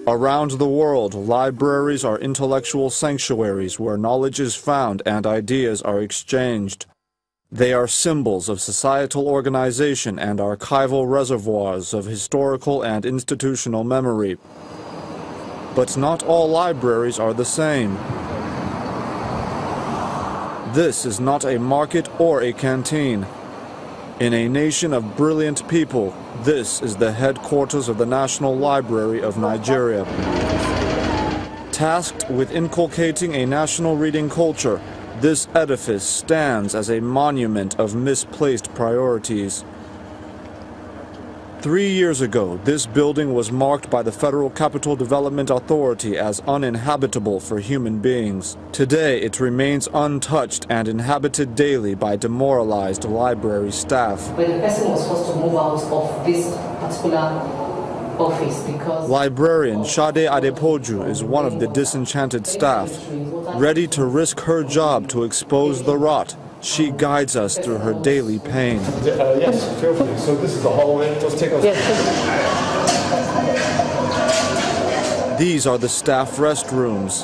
Around the world, libraries are intellectual sanctuaries where knowledge is found and ideas are exchanged. They are symbols of societal organization and archival reservoirs of historical and institutional memory. But not all libraries are the same. This is not a market or a canteen. In a nation of brilliant people, this is the headquarters of the National Library of Nigeria. Tasked with inculcating a national reading culture, this edifice stands as a monument of misplaced priorities. 3 years ago, this building was marked by the Federal Capital Development Authority as uninhabitable for human beings. Today, it remains untouched and inhabited daily by demoralized library staff. When the person was forced to move out of this particular office because... Librarian Shade Adepoju is one of the disenchanted staff. Ready to risk her job to expose the rot, she guides us through her daily pain. Yes, feel free. So this is the hallway. Just take us. Yes. These are the staff restrooms.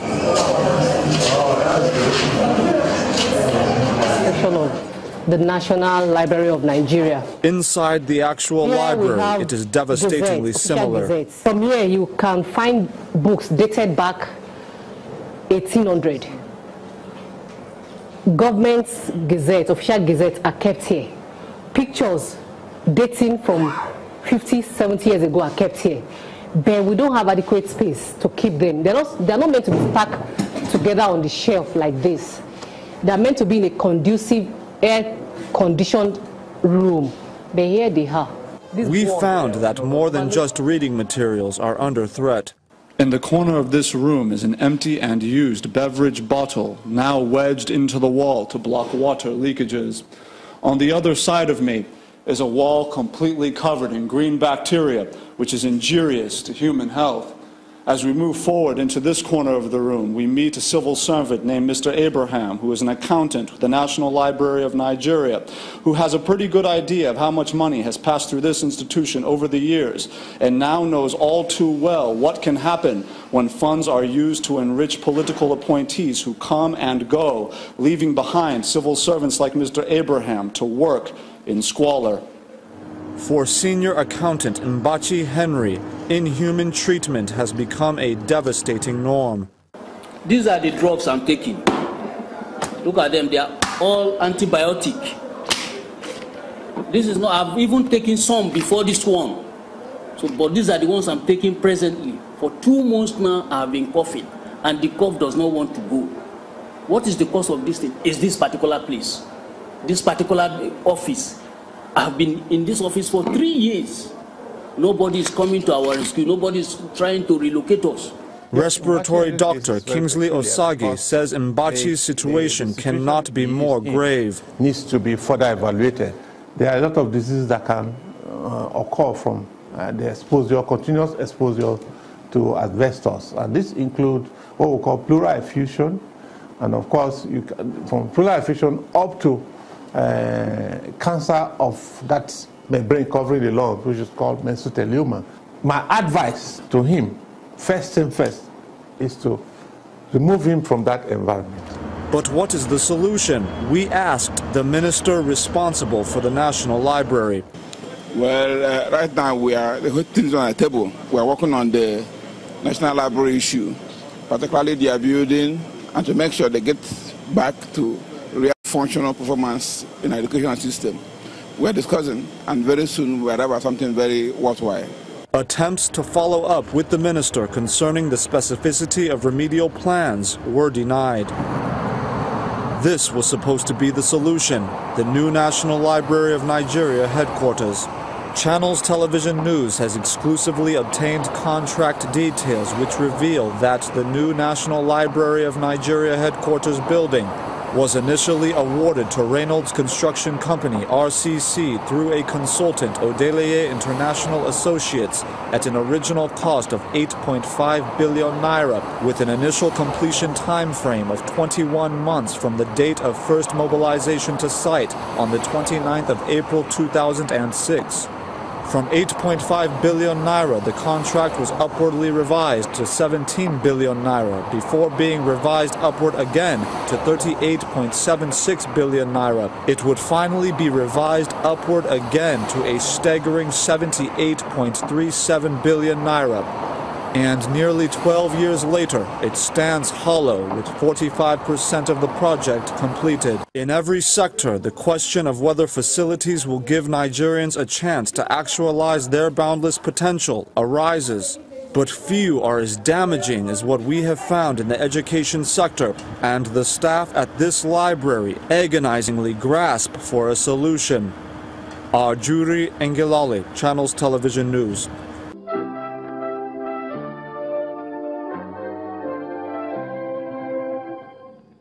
The National Library of Nigeria. Inside the actual library, it is devastatingly similar. Gazettes. From here, you can find books dated back 1800. Government's gazettes, official gazettes are kept here. Pictures dating from 50, 70 years ago are kept here. But we don't have adequate space to keep them. They're not meant to be packed together on the shelf like this. They're meant to be in a conducive, air-conditioned room. But here they are. We found that more than just reading materials are under threat. In the corner of this room is an empty and used beverage bottle, now wedged into the wall to block water leakages. On the other side of me is a wall completely covered in green bacteria, which is injurious to human health. As we move forward into this corner of the room, we meet a civil servant named Mr. Abraham, who is an accountant with the National Library of Nigeria, who has a pretty good idea of how much money has passed through this institution over the years, and now knows all too well what can happen when funds are used to enrich political appointees who come and go, leaving behind civil servants like Mr. Abraham to work in squalor. For senior accountant Mbachi Henry, inhuman treatment has become a devastating norm. These are the drugs I'm taking. Look at them, they are all antibiotic. This is not, I've even taken some before this one. But these are the ones I'm taking presently. For 2 months now, I've been coughing, and the cough does not want to go. What is the cause of this thing? Is this particular place, this particular office. I've been in this office for 3 years. Nobody is coming to our rescue. Nobody is trying to relocate us. Respiratory doctor Kingsley Osagi says Mbachi's situation cannot be more grave. Needs to be further evaluated. There are a lot of diseases that can occur from the exposure, continuous exposure to asbestos, and this includes what we call pleural effusion, and of course, from pleural effusion up to cancer of that membrane covering the lungs, which is called mesothelioma. My advice to him, first thing first, is to remove him from that environment. But what is the solution? We asked the minister responsible for the National Library. Well, right now the whole things on the table. We are working on the National Library issue, particularly their building, and to make sure they get back to real functional performance in our education system. We're discussing, and very soon we'll arrive at something very worthwhile. Attempts to follow up with the minister concerning the specificity of remedial plans were denied. This was supposed to be the solution, the new National Library of Nigeria headquarters. Channels Television News has exclusively obtained contract details which reveal that the new National Library of Nigeria headquarters building was initially awarded to Reynolds Construction Company, RCC, through a consultant, Odeleye International Associates, at an original cost of 8.5 billion naira, with an initial completion time frame of 21 months from the date of first mobilization to site on the 29th of April 2006. From 8.5 billion naira, the contract was upwardly revised to 17 billion naira before being revised upward again to 38.76 billion naira. It would finally be revised upward again to a staggering 78.37 billion naira. And nearly 12 years later, it stands hollow with 45% of the project completed. In every sector, the question of whether facilities will give Nigerians a chance to actualize their boundless potential arises. But few are as damaging as what we have found in the education sector, and the staff at this library agonizingly grasp for a solution. Arjuri Engelale, Channels Television News.